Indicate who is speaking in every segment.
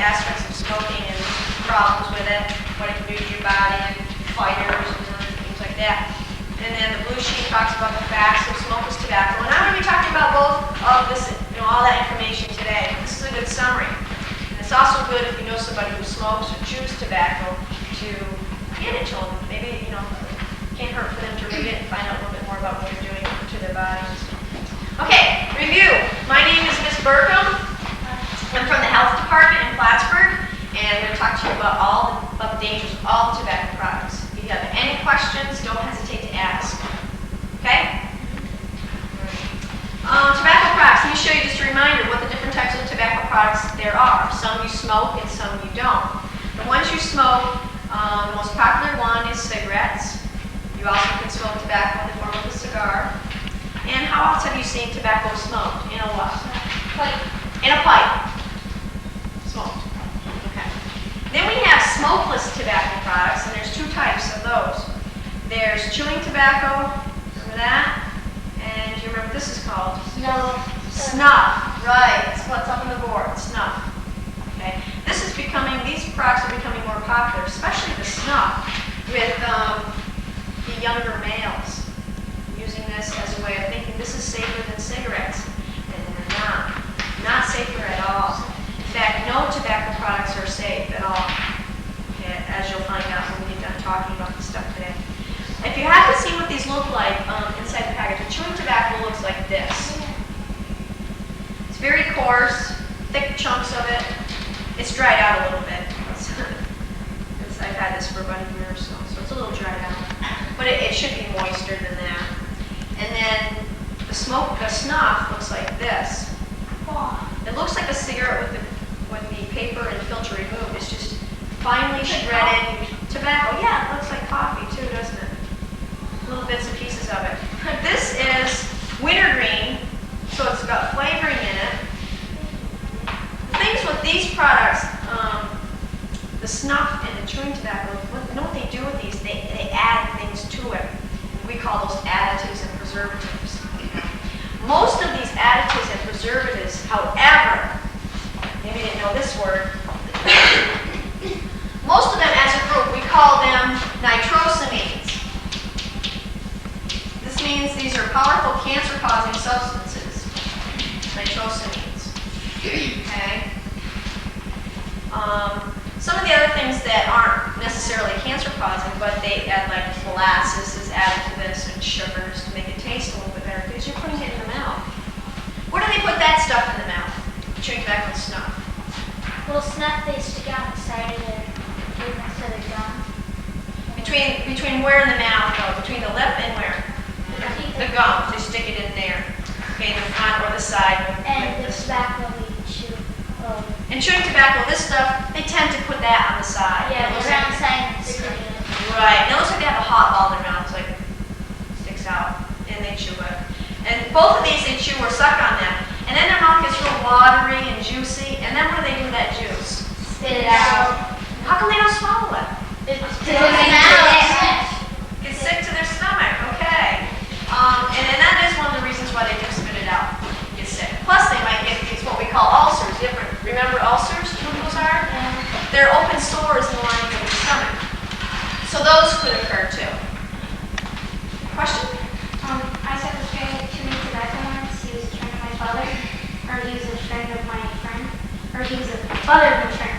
Speaker 1: aspects of smoking and problems with it, what it can do to your body, and fighters and things like that. And then the blue sheet talks about the facts of smokeless tobacco. And I'm going to be talking about both of this, all that information today. This is a good summary. And it's also good if you know somebody who smokes or chews tobacco to hand it to them. Maybe, can't hurt for them to read it and find out a little bit more about what you're doing to their bodies. Okay, review. My name is Ms. Burkham. I'm from the health department in Plattsburgh, and I'm going to talk to you about all the dangers of all the tobacco products. If you have any questions, don't hesitate to ask. Okay? Tobacco products. Let me show you just a reminder what the different types of tobacco products there are. Some you smoke and some you don't. The ones you smoke, the most popular one is cigarettes. You also can smoke tobacco in the form of a cigar. And how else have you seen tobacco smoked? In a what? Pipe. In a pipe. Smoked. Okay. Then we have smokeless tobacco products, and there's two types of those. There's chewing tobacco, remember that? And do you remember what this is called?
Speaker 2: Snuff.
Speaker 1: Snuff, right. It's what's up on the board, snuff. Okay. These products are becoming more popular, especially the snuff, with the younger males using this as a way of thinking this is safer than cigarettes. And they're not. Not safer at all. In fact, no tobacco products are safe at all, okay, as you'll find out when we get done talking about this stuff today. If you haven't seen what these look like inside the package, the chewing tobacco looks like this. It's very coarse, thick chunks of it. It's dried out a little bit. I've had this for about a year or so it's a little dried out. But it should be moister than that. And then the snuff looks like this. It looks like a cigarette with the paper and filter removed. It's just finely shredded tobacco. Yeah, it looks like coffee too, doesn't it? Little bits and pieces of it. This is wintergreen, so it's got flavoring in it. The things with these products, the snuff and the chewing tobacco, you know what they do with these? They add things to it. We call those additives and preservatives. Most of these additives and preservatives, however, maybe you didn't know this word, most of them as a group, we call them nitrosamines. This means these are powerful cancer-causing substances, nitrosamines. Okay? Some of the other things that aren't necessarily cancer-causing, but they add, like molasses is added to this and sugars to make it taste a little bit better because you're putting it in the mouth. Where do they put that stuff in the mouth? Chewing tobacco and snuff.
Speaker 2: Little snuff they stick out the side of their gum.
Speaker 1: Between where in the mouth though? Between the lip and where? The gum. They stick it in there. Okay, the front or the side.
Speaker 2: And the tobacco we chew.
Speaker 1: And chewing tobacco, this stuff, they tend to put that on the side.
Speaker 2: Yeah, the round side and stick it in.
Speaker 1: Right. And it looks like they have a hot ball in their mouth, like sticks out, and they chew it. And both of these they chew or suck on them. And then their mouth gets real watery and juicy. And then what do they do with that juice?
Speaker 2: Spit it out.
Speaker 1: How come they don't swallow it?
Speaker 2: It's mouth.
Speaker 1: Get sick to their stomach. Okay. And that is one of the reasons why they do spit it out. Get sick. Plus, they might get what we call ulcers. Different. Remember ulcers? You know what those are?
Speaker 2: Yeah.
Speaker 1: They're open sores in the lining of the stomach. So those could occur too. Question?
Speaker 2: I said the friend chewing tobacco once. He was a friend of my father, or he was a friend of my friend, or he was a father of my friend.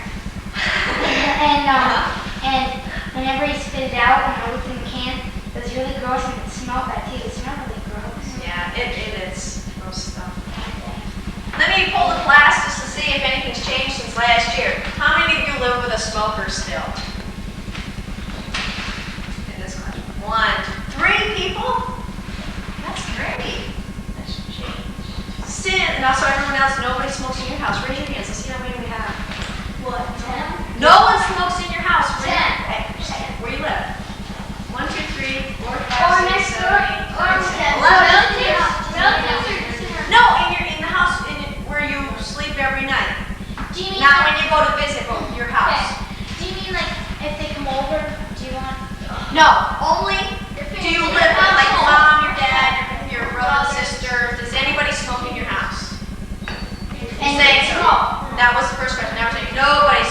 Speaker 2: And whenever he spit it out when I opened the can, it was really gross and it smelled bad too. It smelled really gross.
Speaker 1: Yeah, it is gross stuff. Let me pull the class just to see if anything's changed since last year. How many of you live with a smoker still? In this class? 1, 3 people? That's great. That's changed. Sin, and also everyone else, nobody smokes in your house. Raise your hands. Let's see how many we have.
Speaker 2: What? 10?
Speaker 1: No one smokes in your house.
Speaker 2: 10.
Speaker 1: Where you live? 1, 2, 3, 4, 5,
Speaker 2: Or
Speaker 1: 6,
Speaker 2: next
Speaker 1: 7,
Speaker 2: door.
Speaker 1: 8, 9, 10, 11.
Speaker 2: Relatives.
Speaker 1: No, in the house where you sleep every night.
Speaker 2: Do you mean
Speaker 1: Not when you go to visit your house.
Speaker 2: Okay. Do you mean like if they come over, do you want?
Speaker 1: No, only do you live with like mom, your dad, your brother, sister. Does anybody smoke in your house? You say no. That was the first question. Never say nobody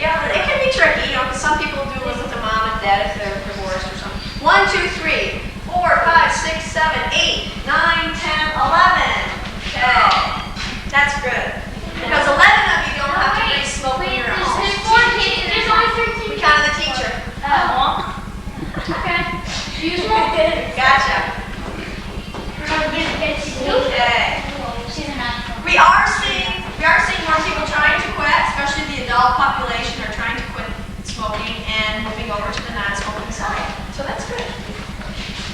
Speaker 1: Yeah, it can be tricky, you know, because some people do live with a mom and dad if they're divorced or something. 1, 2, 3, 4, 5, 6, 7, 8, 9, 10, 11. Okay, that's good. Because 11 of you don't have to bring smoke in your house.
Speaker 2: There's 4 kids. There's only 13.
Speaker 1: We counted the teacher.
Speaker 2: Okay.
Speaker 1: You smoke it. Gotcha. Okay. We are seeing more people trying to quit, especially the adult population are trying to quit smoking and moving over to the non-smoking side. So that's good.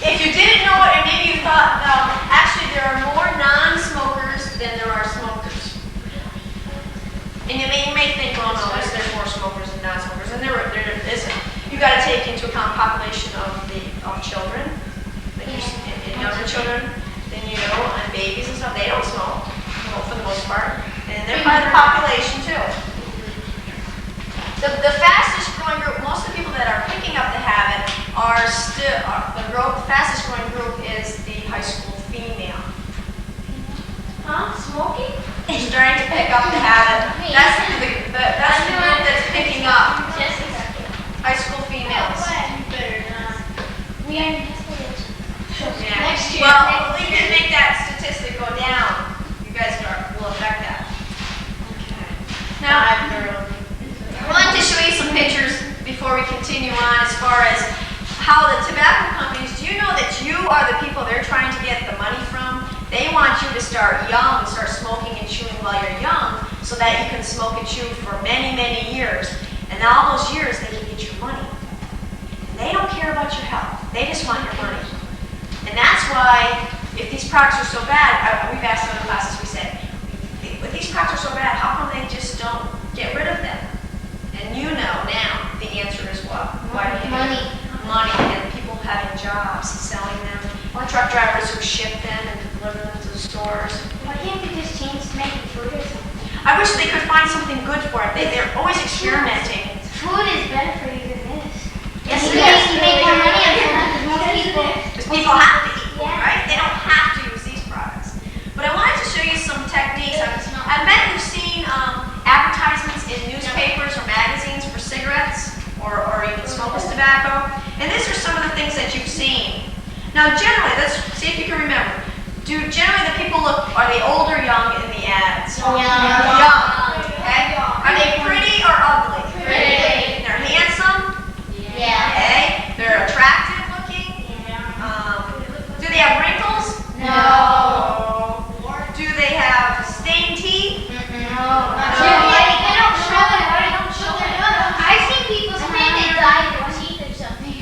Speaker 1: If you didn't know it, and maybe you thought, actually there are more non-smokers than there are smokers. And you may think, well, no, there's more smokers than non-smokers, and there isn't. You got to take into account population of children, like and younger children, then you know, and babies and stuff. They don't smoke, for the most part, and they're part of the population too. The fastest growing group, most of the people that are picking up the habit are still the fastest growing group is the high school female.
Speaker 2: Huh? Smoking?
Speaker 1: They're starting to pick up the habit. That's the group that's picking up. High school females.
Speaker 2: We are in
Speaker 1: Yeah.
Speaker 2: Next year.
Speaker 1: Well, we can make that statistic go down. You guys will affect that. Okay. Now, I wanted to show you some pictures before we continue on as far as how the tobacco companies, do you know that you are the people they're trying to get the money from? They want you to start young, start smoking and chewing while you're young so that you can smoke and chew for many, many years. And all those years, they can get your money. And they don't care about your health. They just want your money. And that's why, if these products are so bad, we've asked other classes, we said, if these products are so bad, how come they just don't get rid of them? And you know now, the answer is what?
Speaker 2: Money.
Speaker 1: Money, and people having jobs, selling them, or truck drivers who ship them and deliver them to the stores.
Speaker 2: Why can't we just change to making food or something?
Speaker 1: I wish they could find something good for it. They're always experimenting.
Speaker 2: Food is better for you than this.
Speaker 1: Yes,
Speaker 2: You
Speaker 1: it
Speaker 2: guys
Speaker 1: is.
Speaker 2: can make more money on that because most people.
Speaker 1: Because people have to eat,
Speaker 2: Yeah.
Speaker 1: right? They don't have to use these products. But I wanted to show you some techniques. I bet you've seen advertisements in newspapers or magazines for cigarettes or even smokeless tobacco. And these are some of the things that you've seen. Now, generally, let's see if you can remember. Generally the people are they old or young in the ads?
Speaker 2: Young.
Speaker 1: Young. Okay. Are they pretty or ugly?
Speaker 2: Pretty.
Speaker 1: They're handsome.
Speaker 2: Yeah.
Speaker 1: Okay. They're attractive looking. Do they have wrinkles?
Speaker 2: No.
Speaker 1: Do they have stained teeth?
Speaker 2: No. They don't show it. They don't show it. I've seen people say they dyed their teeth or something.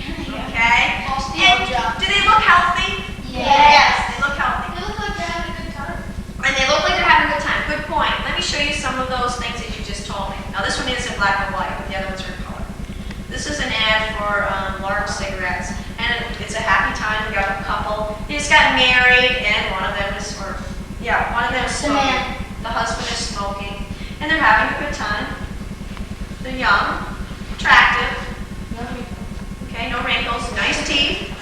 Speaker 1: Okay. And do they look healthy?
Speaker 2: Yes.
Speaker 1: They look healthy.
Speaker 2: They look like they're having a good time.
Speaker 1: And they look like they're having a good time. Good point. Let me show you some of those things that you just told me. Now this one is in black and white, but the other ones are in color. This is an ad for large cigarettes, and it's a happy time. We got a couple. They just got married, and one of them is smoking. The husband is smoking, and they're having a good time. They're young, attractive. Okay, no wrinkles, nice teeth.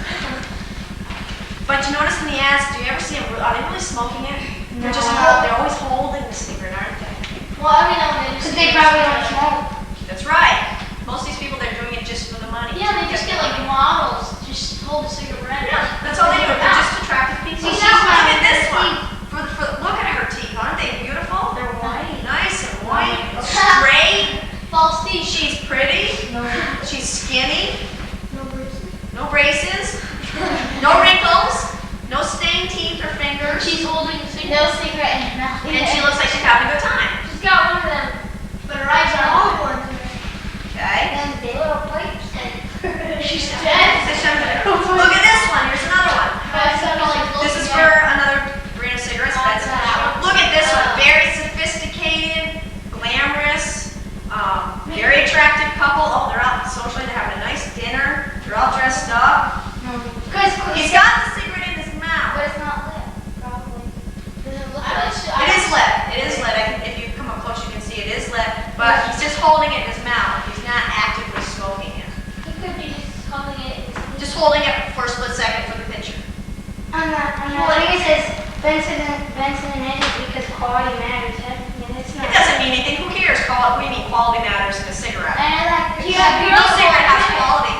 Speaker 1: But you notice in the ads, do you ever see them? Are they really smoking it?
Speaker 2: No.
Speaker 1: They're always holding the cigarette, aren't they?
Speaker 2: Well, every now and then. Because they probably don't smoke.
Speaker 1: That's right. Most of these people, they're doing it just for the money.
Speaker 2: Yeah, they just get like models, just hold a cigarette.
Speaker 1: Yeah, that's all they do. They're just attractive people.
Speaker 2: See,
Speaker 1: Look
Speaker 2: that's why
Speaker 1: at this
Speaker 2: I
Speaker 1: one. Look at her teeth. Aren't they beautiful?
Speaker 2: They're white.
Speaker 1: Nice and white. Straight.
Speaker 2: False teeth.
Speaker 1: She's pretty.
Speaker 2: No.
Speaker 1: She's skinny.
Speaker 2: No braces.
Speaker 1: No braces. No wrinkles. No stained teeth or fingers.
Speaker 2: She's holding a cigarette. No cigarette in her mouth.
Speaker 1: And she looks like she's having a good time.
Speaker 2: She's got one of them. But her eyes are all ones.
Speaker 1: Okay.
Speaker 2: And the little pipes. She's dead.
Speaker 1: Look at this one. Here's another one. This is for another brand of cigarettes. Look at this one. Very sophisticated, glamorous, very attractive couple. Oh, they're out socially. They're having a nice dinner. They're all dressed up. He's got the cigarette in his mouth.
Speaker 2: But it's not lit, probably. Does it look
Speaker 1: It is lit. It is lit. If you come up close, you can see it is lit. But he's just holding it in his mouth. He's not actively smoking it.
Speaker 2: He could be just holding it.
Speaker 1: Just holding it for a split second for the picture.
Speaker 2: On the thing it says Benson and Hedges because quality matters. And it's
Speaker 1: It doesn't mean anything. Who cares? We mean quality matters in a cigarette.
Speaker 2: Yeah,
Speaker 1: No cigarette has quality.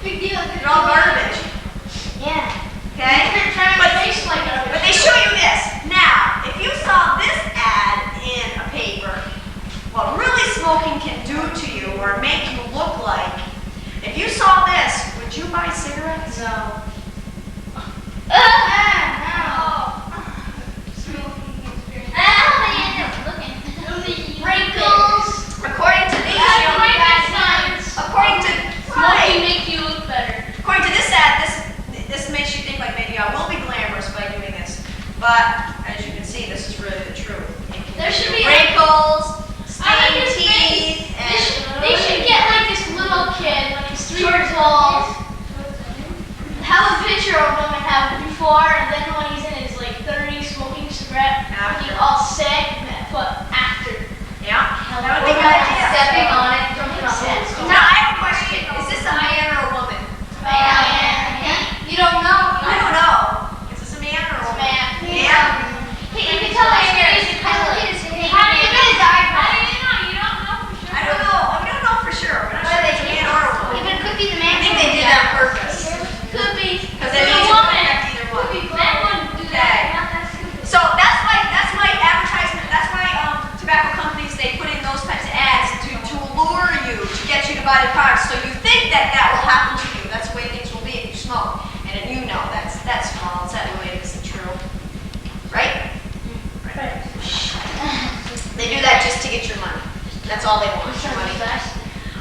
Speaker 2: big deal.
Speaker 1: They're all garbage.
Speaker 2: Yeah.
Speaker 1: Okay? But they show you this. Now, if you saw this ad in a paper, what really smoking can do to you or make you look like, if you saw this, would you buy cigarettes?
Speaker 2: No. Wrinkles.
Speaker 1: According to these, according to
Speaker 2: Smoking makes you look better.
Speaker 1: according to this ad, this makes you think like maybe I will be glamorous by doing this. But as you can see, this is really the truth.
Speaker 2: There should be
Speaker 1: wrinkles, stained teeth,
Speaker 2: They should get like this little kid when he's 3 years old. Have a picture of him and have before, and then when he's in his like 30s smoking cigarette,
Speaker 1: After.
Speaker 2: looking all sick, and then put after.
Speaker 1: Yeah, that would be a good idea.
Speaker 2: Stepping on it, don't make sense.
Speaker 1: Now I have a question. Is this a man or a woman?
Speaker 2: You don't know.
Speaker 1: I don't know. Is this a man or a woman?
Speaker 2: Man.
Speaker 1: Yeah.
Speaker 2: Hey, you can tell by his face. How do you know his eyebrows?
Speaker 1: I don't know. We don't know for sure. We're not sure if it's a man or a woman.
Speaker 2: Even could be the
Speaker 1: I
Speaker 2: man.
Speaker 1: think they did that on purpose.
Speaker 2: Could be.
Speaker 1: Because they need to protect either one.
Speaker 2: Man wouldn't do that. Not that stupid.
Speaker 1: So that's why advertisement, that's why tobacco companies, they put in those types of ads to lure you, to get you to buy the products. So you think that will happen to you. That's the way things will be if you smoke. And then you know that's false. That really isn't true. Right?
Speaker 2: Right.
Speaker 1: They do that just to get your money. That's all they want, your money.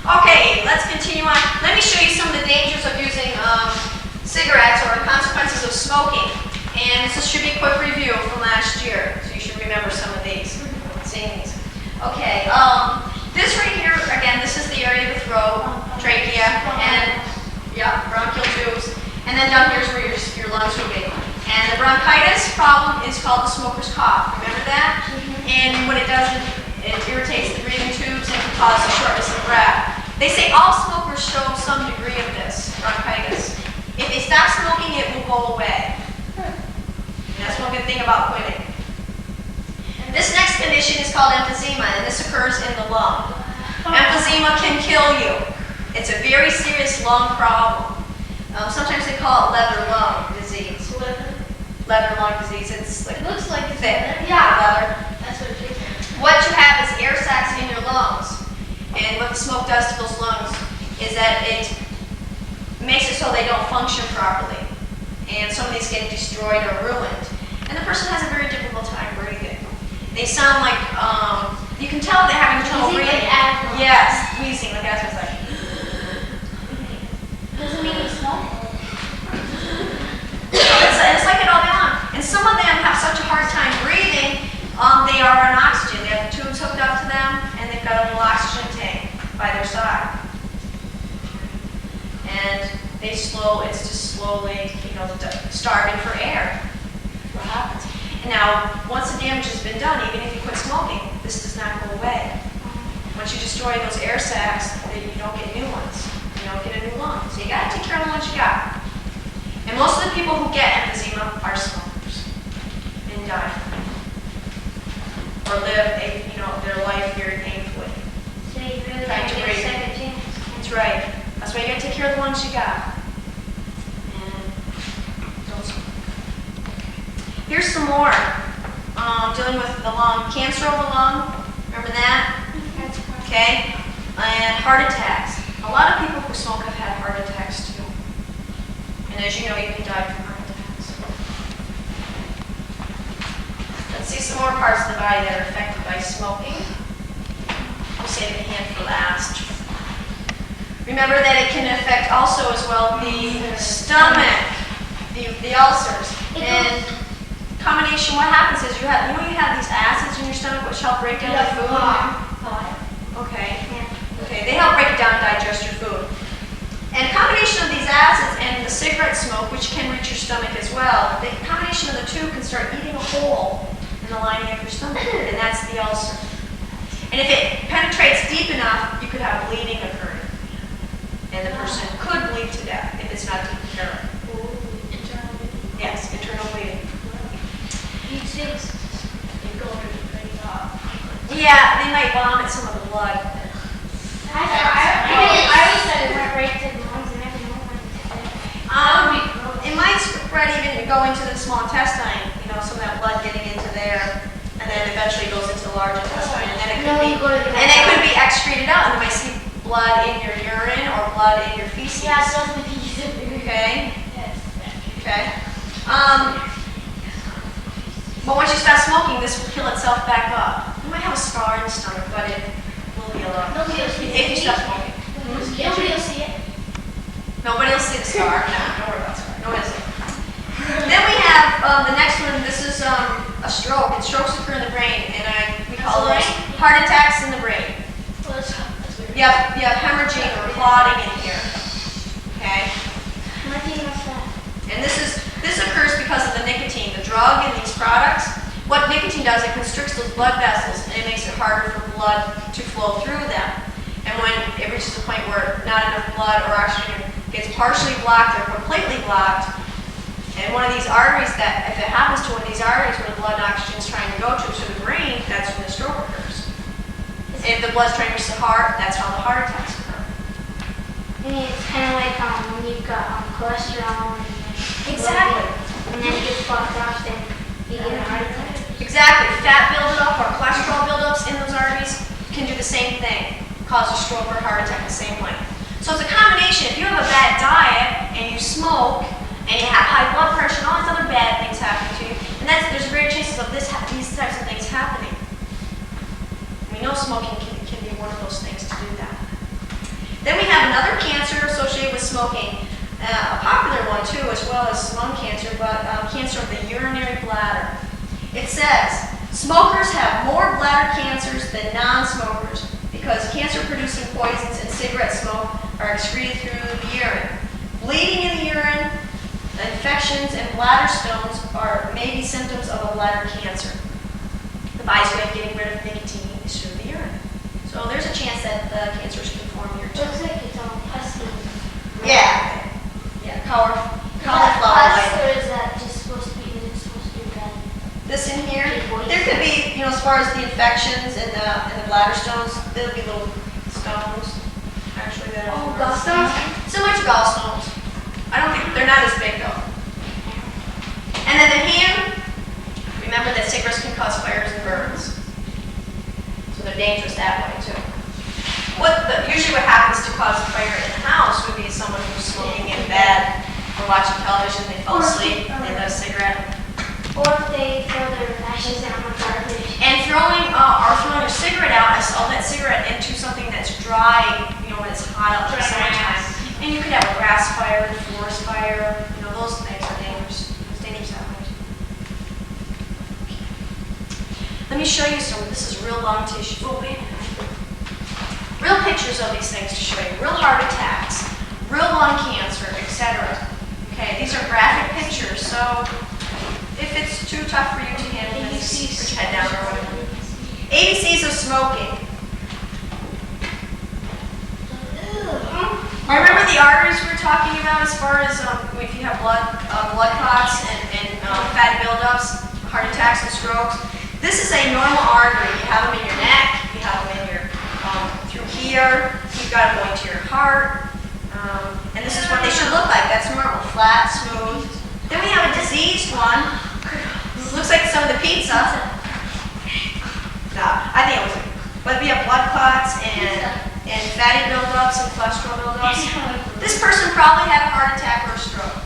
Speaker 1: Okay, let's continue on. Let me show you some of the dangers of using cigarettes or consequences of smoking. And this should be a quick review from last year, so you should remember some of these, seeing these. Okay, this right here, again, this is the area of the throat, trachea, and bronchial tubes. And then down here's where your lungs will be. And the bronchitis problem is called the smoker's cough. Remember that? And what it does is it irritates the breathing tubes and can cause a shortness of breath. They say all smokers show some degree of this, bronchitis. If they stop smoking, it will go away. And that's one good thing about quitting. This next condition is called emphysema, and this occurs in the lung. Emphysema can kill you. It's a very serious lung problem. Sometimes they call it leather lung disease. Leather lung disease. It's like
Speaker 2: It looks like it's
Speaker 1: thick.
Speaker 2: leather.
Speaker 1: Leather.
Speaker 2: That's what it is.
Speaker 1: What you have is air sacs in your lungs. And what the smoke does to those lungs is that it makes it so they don't function properly. And some of these get destroyed or ruined. And the person has a very difficult time breathing. They sound like, you can tell they're having trouble
Speaker 2: Wheezing,
Speaker 1: breathing.
Speaker 2: like asthma.
Speaker 1: Yes, wheezing, like asthma. It's like,
Speaker 2: Doesn't mean you smoke.
Speaker 1: it's like it all day long. And some of them have such a hard time breathing, they are on oxygen. They have tubes hooked up to them, and they've got a little oxygen tank by their side. And it's just slowly, starving for air. That's what happens. And now, once the damage has been done, even if you quit smoking, this does not go away. Once you destroy those air sacs, then you don't get new ones. You don't get a new lung. So you got to take care of the ones you got. And most of the people who get emphysema are smokers and die from it. Or live their life very painfully.
Speaker 2: So you really
Speaker 1: Trying
Speaker 2: gotta
Speaker 1: to
Speaker 2: get a
Speaker 1: breathe.
Speaker 2: second chance.
Speaker 1: That's right. That's why you got to take care of the ones you got. And don't smoke. Here's some more. Dealing with the lung, cancer of the lung. Remember that? Okay. And heart attacks. A lot of people who smoke have had heart attacks too. And as you know, you can die from heart attacks. Let's see some more parts of the body that are affected by smoking. We'll save the hand for last. Remember that it can affect also as well the stomach, the ulcers. And combination, what happens is you have these acids in your stomach which help break down the food. Okay. Okay, they help break it down and digest your food. And a combination of these acids and the cigarette smoke, which can reach your stomach as well, the combination of the two can start eating a hole in the lining of your stomach, and that's the ulcer. And if it penetrates deep enough, you could have bleeding occurring. And the person could bleed to death if it's not taken care of.
Speaker 2: Internal bleeding.
Speaker 1: Yes, internal bleeding.
Speaker 2: You go to the
Speaker 1: Yeah, they might vomit some of the blood.
Speaker 2: I always said it went right to the lungs and everything.
Speaker 1: It might spread even to go into the small intestine, you know, some of that blood getting into there, and then eventually goes into the large intestine, and then it could be excreted out, and you might see blood in your urine or blood in your feces.
Speaker 2: Yeah, so the feces.
Speaker 1: Okay. Okay. But once you stop smoking, this will heal itself back up. You might have a scar in the stomach, but it will heal up.
Speaker 2: Nobody will see it.
Speaker 1: If you stop smoking.
Speaker 2: Nobody will see it.
Speaker 1: Nobody will see the scar. No, don't worry about the scar. Nobody will see it. Then we have the next one. This is a stroke. And strokes occur in the brain, and we call those heart attacks in the brain.
Speaker 2: Well, that's weird.
Speaker 1: You have hemorrhaging or clotting in here. Okay. And this occurs because of the nicotine, the drug in these products. What nicotine does, it constricts those blood vessels, and it makes it harder for blood to flow through them. And when it reaches a point where not enough blood or oxygen gets partially blocked or completely blocked, and one of these arteries, that if it happens to one of these arteries where the blood and oxygen is trying to go to the brain, that's when the stroke occurs. If the blood's trying to reach the heart, that's how the heart attacks occur.
Speaker 2: I mean, it's kind of like when you've got cholesterol and
Speaker 1: Exactly.
Speaker 2: and then it gets blocked off, then you get a heart attack.
Speaker 1: Exactly. Fat buildup or cholesterol buildups in those arteries can do the same thing, cause a stroke or heart attack the same way. So it's a combination. If you have a bad diet and you smoke and you have high blood pressure and all these other bad things happening to you, and there's great chances of these types of things happening. We know smoking can be one of those things to do that. Then we have another cancer associated with smoking. A popular one too, as well as lung cancer, but cancer of the urinary bladder. It says, smokers have more bladder cancers than non-smokers because cancer-producing poisons in cigarette smoke are excreted through the urine. Bleeding in the urine, infections, and bladder stones are maybe symptoms of a bladder cancer. The body's way of getting rid of nicotine is through the urine. So there's a chance that the cancers can form here too.
Speaker 2: Looks like it's all pussy.
Speaker 1: Yeah. Yeah, cauliflower.
Speaker 2: Or is that just supposed to be red?
Speaker 1: This in here, there could be, you know, as far as the infections and the bladder stones, there'll be little stones. Actually, that are
Speaker 2: gallstones?
Speaker 1: Similar to gallstones. I don't think they're not as big though. And then the hand. Remember that cigarettes can cause fires and burns, so they're dangerous that way too. Usually what happens to cause a fire in the house would be someone who's smoking in bed or watching television, they fall asleep, they light a cigarette.
Speaker 2: Or if they throw their ashes out in the garbage.
Speaker 1: And throwing a cigarette out, all that cigarette into something that's dry, you know, when it's hot out in the summertime. And you could have a grass fire, a forest fire, you know, those things are dangerous. It's dangerous that way. Let me show you some. This is real lung tissue. Oh, wait a minute. Real pictures of these things to show you. Real heart attacks, real lung cancer, etc. Okay, these are graphic pictures, so if it's too tough for you to handle, just put your head down or whatever. ABCs of smoking. Remember the arteries we were talking about as far as if you have blood clots and fatty buildups, heart attacks and strokes? This is a normal artery. You have them in your neck, you have them in your through here, you've got them going to your heart, and this is what they should look like. That's normal, flat, smooth. Then we have a diseased one. Looks like some of the pizza. No, I think it was. But we have blood clots and fatty buildups and cholesterol buildups. This person probably had a heart attack or a stroke,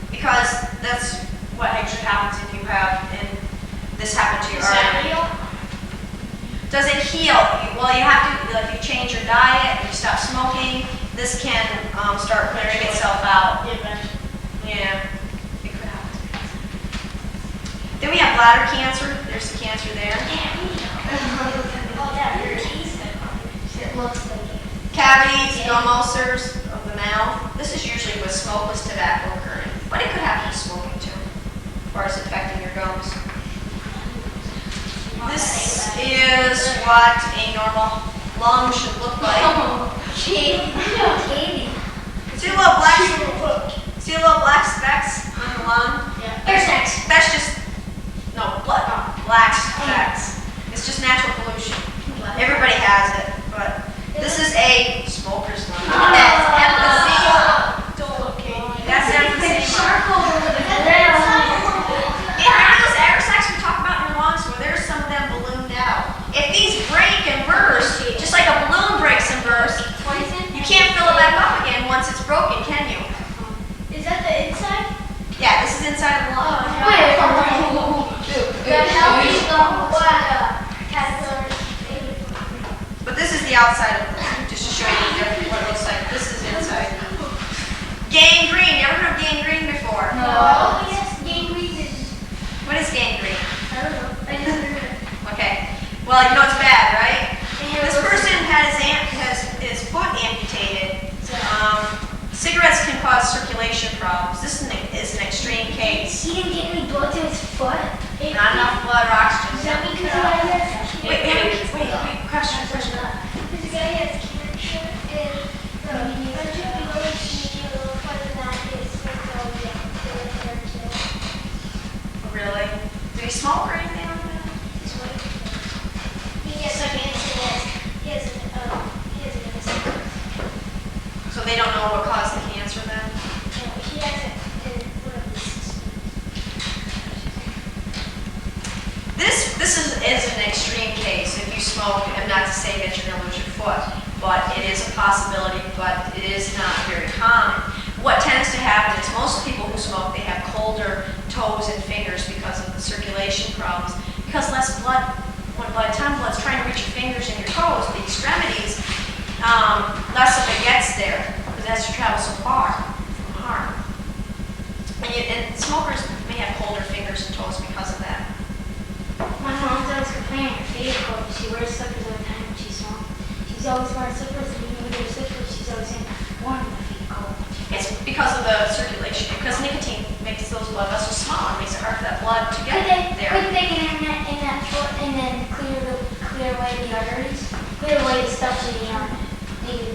Speaker 1: because that's what usually happens if you have, and this happened to your artery. Does it heal? Well, you have to, if you change your diet and you stop smoking, this can start clearing itself out. Yeah, it could happen. Then we have bladder cancer. There's the cancer there.
Speaker 2: It looks like it.
Speaker 1: Cavities, gum ulcers of the mouth. This is usually with smokeless tobacco occurring, but it could happen to smoking too, as far as affecting your gums. This is what a normal lung should look like.
Speaker 2: Katie.
Speaker 1: See a little black specks on the lung?
Speaker 2: Yeah. Air sacs.
Speaker 1: That's just, no, black specks. It's just natural pollution. Everybody has it, but this is a smoker's lung. That's emphysema. That's emphysema. And remember those aerosacs we talked about in your lungs where there's some of them ballooned out. If these break and burst, just like a balloon breaks and bursts, you can't fill it back up again once it's broken, can you?
Speaker 2: Is that the inside?
Speaker 1: Yeah, this is inside of the lung.
Speaker 2: That helps caterpillars.
Speaker 1: But this is the outside of the lung, just to show you what it looks like. This is inside. Gangrene. You ever heard of gangrene before?
Speaker 2: No. Yes, gangrene is.
Speaker 1: What is gangrene?
Speaker 2: I don't know. I just heard it.
Speaker 1: Okay. Well, you know it's bad, right? This person has his foot amputated. Cigarettes can cause circulation problems. This is an extreme case.
Speaker 2: He didn't get any blood to his foot.
Speaker 1: Not enough blood or oxygen.
Speaker 2: Does that mean because the guy has
Speaker 1: Wait. Question.
Speaker 2: Because the guy has cancer and
Speaker 1: Really? Did he smoke or anything like that?
Speaker 2: He has an
Speaker 1: So they don't know what caused the cancer then?
Speaker 2: he has it in one of his
Speaker 1: This is an extreme case. If you smoke, and not to say that you're going to lose your foot, but it is a possibility, but it is not very common. What tends to happen is most people who smoke, they have colder toes and fingers because of the circulation problems. Because less blood, by the time blood's trying to reach your fingers and your toes, the extremities, less of it gets there because it has to travel so far from harm. And smokers may have colder fingers and toes because of that.
Speaker 2: My mom's always complaining her feet are cold. She wears slippers all the time when she smokes. She's always wearing slippers, and even with her slippers, she's always saying, warm my feet cold.
Speaker 1: It's because of the circulation, because nicotine makes those blood vessels smaller, makes it hard for that blood to get there.
Speaker 2: Could they get in that foot and then clear away the arteries? Clear away the stuff to the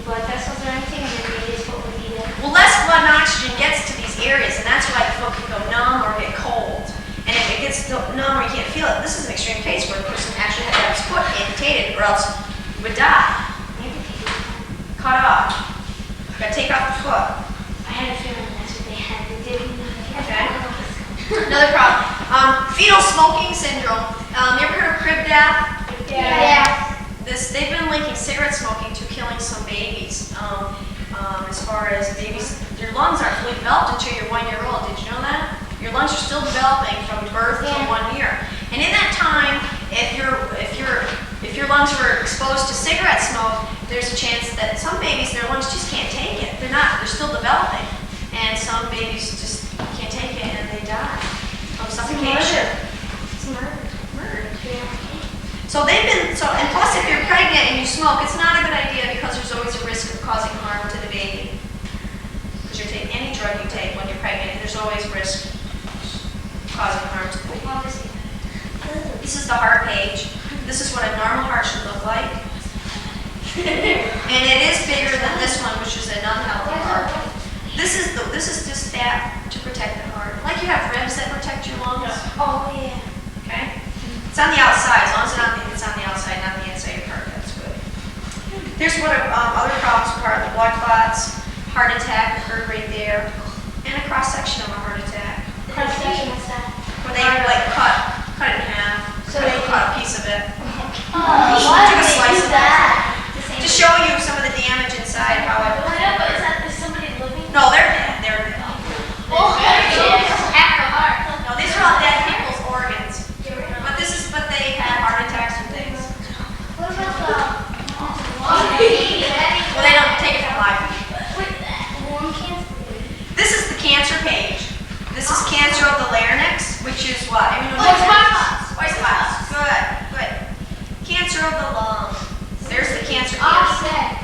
Speaker 2: blood vessels or anything, and then maybe his foot would be there?
Speaker 1: Well, less blood and oxygen gets to these areas, and that's why the foot can go numb or get cold. And if it gets numb or you can't feel it, this is an extreme case where the person actually had to have his foot amputated or else he would die. Cut off. Gotta take off the foot.
Speaker 2: I had a feeling that's what they had to do.
Speaker 1: Okay. Another problem. Fetal smoking syndrome. You ever heard of crib death?
Speaker 2: Yeah.
Speaker 1: They've been linking cigarette smoking to killing some babies. As far as babies, their lungs aren't fully developed until you're 1 year old. Did you know that? Your lungs are still developing from birth to 1 year. And in that time, if your lungs were exposed to cigarette smoke, there's a chance that some babies, their lungs just can't take it. They're still developing. And some babies just can't take it and they die of suffocation.
Speaker 2: It's murder.
Speaker 1: And plus if you're pregnant and you smoke, it's not a good idea because there's always a risk of causing harm to the baby. Because you're taking any drug you take when you're pregnant, there's always risk of causing harm to the baby. This is the heart page. This is what a normal heart should look like. And it is bigger than this one, which is an unhealthy heart. This is just that to protect the heart. Like you have ribs that protect your lungs.
Speaker 2: Oh, yeah.
Speaker 1: Okay? It's on the outside. As long as it's on the outside, not the inside of your heart. That's good. Here's what other problems are: the blood clots, heart attack occurred right there, and a cross section of a heart attack.
Speaker 2: Cross-section, what's that?
Speaker 1: Where they cut it in half. So they cut a piece of it.
Speaker 2: Why
Speaker 1: Took a
Speaker 2: did they
Speaker 1: slice
Speaker 2: do
Speaker 1: of it.
Speaker 2: that?
Speaker 1: To show you some of the damage inside, how it.
Speaker 2: Is somebody living?
Speaker 1: No, they're dead. They're dead.
Speaker 2: Oh, half the heart.
Speaker 1: No, these are all dead people's organs. But they had heart attacks and things.
Speaker 2: What about
Speaker 1: Well, they don't take it from life.
Speaker 2: lung cancer?
Speaker 1: This is the cancer page. This is cancer of the larynx, which is what?
Speaker 2: White spots.
Speaker 1: White spots. Good. Cancer of the lung. There's the cancer.
Speaker 2: Offset.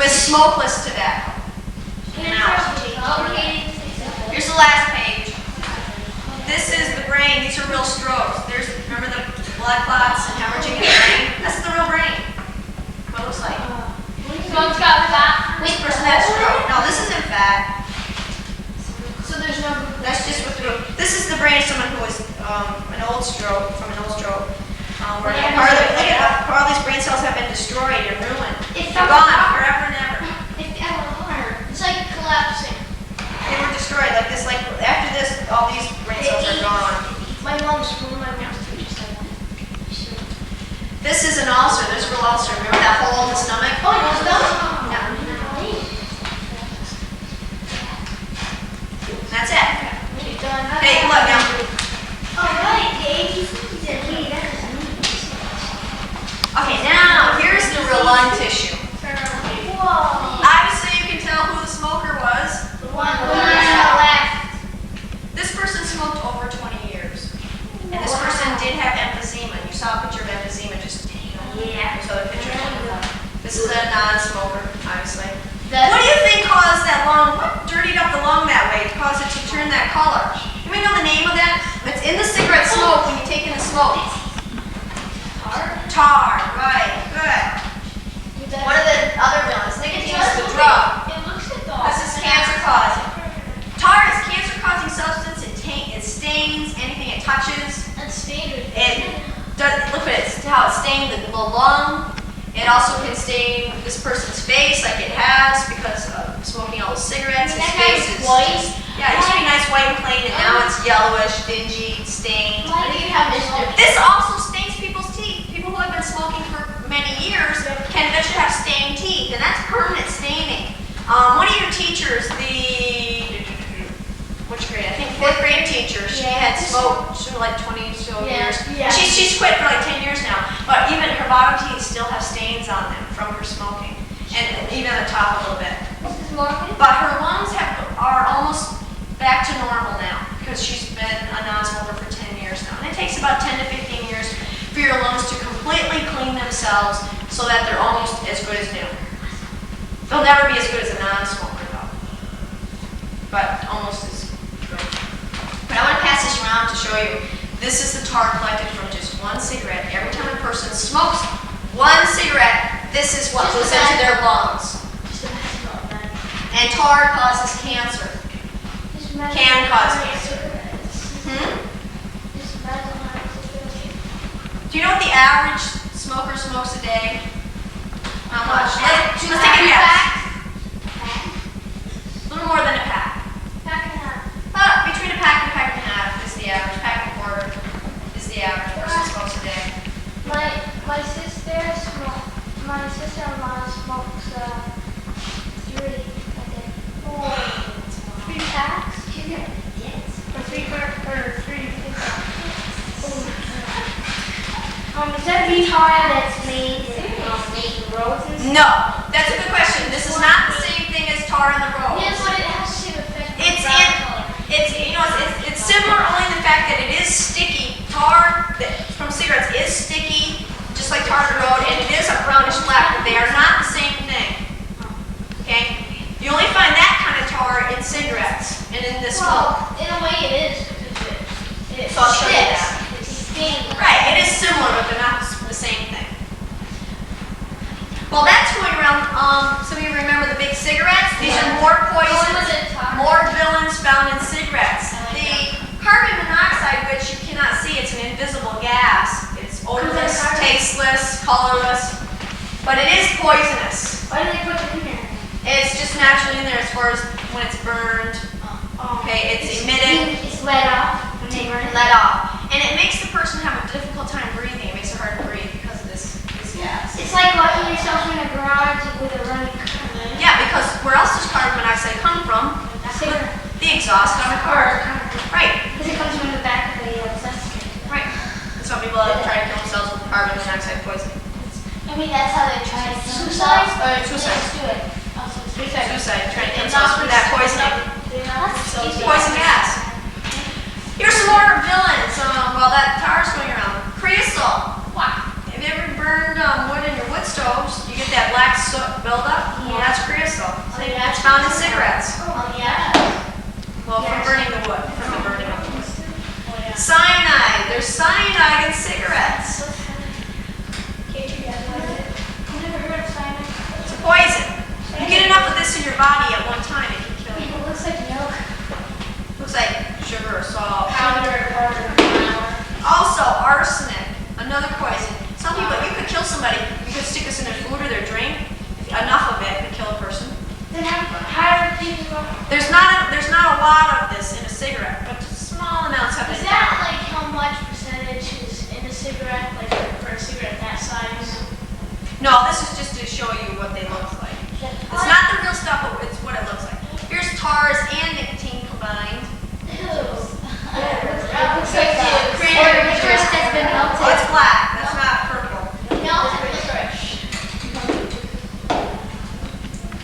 Speaker 1: with smokeless tobacco. Now, here's the last page. This is the brain. These are real strokes. Remember the blood clots and hemorrhaging in the brain? That's the real brain. What it looks like.
Speaker 2: So it's got fat.
Speaker 1: This person has stroke. No, this isn't fat.
Speaker 2: So there's no.
Speaker 1: That's just what this is the brain of someone who was an old stroke, where all these brain cells have been destroyed and ruined. They're gone forever and ever.
Speaker 2: It's like collapsing.
Speaker 1: They were destroyed like this. Like after this, all these brain cells are gone.
Speaker 2: One of my mom's teachers said that.
Speaker 1: This is an ulcer. There's a real ulcer. Remember that hole in the stomach?
Speaker 2: Oh, no, no.
Speaker 1: Yeah. That's it. Hey, look now. Okay, now here's the real lung tissue.
Speaker 2: Whoa.
Speaker 1: Obviously, you can tell who the smoker was.
Speaker 2: The one on the left.
Speaker 1: This person smoked over 20 years. And this person did have emphysema. You saw a picture of emphysema just,
Speaker 2: Yeah.
Speaker 1: there's other pictures. This is a non-smoker, obviously.
Speaker 2: That's
Speaker 1: What do you think caused that lung? What dirtied up the lung that way? Caused it to turn that color? Anybody know the name of that? It's in the cigarette smoke when you take in the smoke. Tar, right, good. What are the other villains? Nicotine is the drug.
Speaker 2: It looks like the
Speaker 1: This is cancer causing. Tar is cancer causing substance. It stains anything it touches.
Speaker 2: That's standard.
Speaker 1: Look at it, how it stained the lung. It also can stain this person's face like it has because of smoking all the cigarettes. His face is
Speaker 2: white.
Speaker 1: Yeah, it used to be nice white and clean, and now it's yellowish, dingy, stained.
Speaker 2: Why do you have this?
Speaker 1: This also stains people's teeth. People who have been smoking for many years can eventually have stained teeth, and that's permanent staining. One of your teachers, which grade? I think 4th grade teacher. She had smoked like 20 so years.
Speaker 2: Yeah.
Speaker 1: She's quit for like 10 years now, but even her bottom teeth still have stains on them from her smoking, and even on the top a little bit.
Speaker 2: This is Morgan.
Speaker 1: But her lungs are almost back to normal now because she's been a non-smoker for 10 years now. And it takes about 10 to 15 years for your lungs to completely clean themselves so that they're almost as good as new. They'll never be as good as a non-smoker though, but almost as good. But I want to pass this around to show you. This is the tar collected from just one cigarette. Every time a person smokes one cigarette, this is what goes into their lungs. And tar causes cancer. Can cause cancer. Do you know what the average smoker smokes a day? How much? Let's take a guess. A little more than a pack. Between a pack and a pack and a half is the average. Pack and a quarter is the average person smokes a day.
Speaker 2: My sister-in-law smokes 3 a day. 3 packs? Or 3 or 3. Is that tar that's made in roads and stuff?
Speaker 1: No, that's a good question. This is not the same thing as tar in the road.
Speaker 2: Yes, but it has to affect the
Speaker 1: It's
Speaker 2: brown color.
Speaker 1: it's similar only in the fact that it is sticky. Tar from cigarettes is sticky, just like tar on the road, and it is a brownish black, but they are not the same thing. Okay? You only find that kind of tar in cigarettes and in this smoke.
Speaker 2: Well, in a way it is. It
Speaker 1: So I'll show you
Speaker 2: sticks.
Speaker 1: that.
Speaker 2: It's stained.
Speaker 1: Right, it is similar, but they're not the same thing. Well, that's going around. Some of you remember the big cigarettes? These are more poisons, more villains found in cigarettes. The carbon monoxide, which you cannot see, it's an invisible gas. It's odorless, tasteless, colorless, but it is poisonous.
Speaker 2: Why do they put it in there?
Speaker 1: It's just naturally in there as far as when it's burned. Okay, it's emitted.
Speaker 2: It's let off when they burn it.
Speaker 1: Let off. And it makes the person have a difficult time breathing. It makes it hard to breathe because of this gas.
Speaker 2: It's like locking yourself in a garage with a running car.
Speaker 1: Yeah, because where else does carbon monoxide come from? The exhaust on the car. Right.
Speaker 2: Because it comes from the back of the accessory.
Speaker 1: Right. And some people have tried to kill themselves with carbon monoxide poisoning.
Speaker 2: Maybe that's how they try to suicide.
Speaker 1: Suicide.
Speaker 2: Let's do it.
Speaker 1: Suicide. Trying to kill themselves with that poisoning.
Speaker 2: That's
Speaker 1: Poison gas. Here's some more villains. While that tar's going around. Creosote. Wow. Have you ever burned wood in your wood stoves? You You get that black soot buildup? Well, that's creosote. It's found in cigarettes.
Speaker 2: Oh, yeah.
Speaker 1: Well, from burning the wood, from the burning of the wood. Cyanide. There's cyanide in cigarettes. It's a poison. You get enough of this in your body at one time, it can kill you.
Speaker 2: It looks like milk.
Speaker 1: Looks like sugar or salt.
Speaker 2: Powder.
Speaker 1: Also, arsenic, another poison. Some people, you could kill somebody. You could stick this in their food or their drink. Enough of it could kill a person.
Speaker 2: Then how do people?
Speaker 1: There's not a lot of this in a cigarette, but small amounts have
Speaker 2: Is
Speaker 1: been
Speaker 2: that
Speaker 1: found.
Speaker 2: like how much percentage is in a cigarette, like for a cigarette that size?
Speaker 1: No, this is just to show you what they look like. It's not the real stuff, but it's what it looks like. Here's tars and nicotine combined.
Speaker 2: Ew. That looks like the cranberry juice that's been melted.
Speaker 1: Oh, it's black. That's not purple.
Speaker 2: Melted licorice.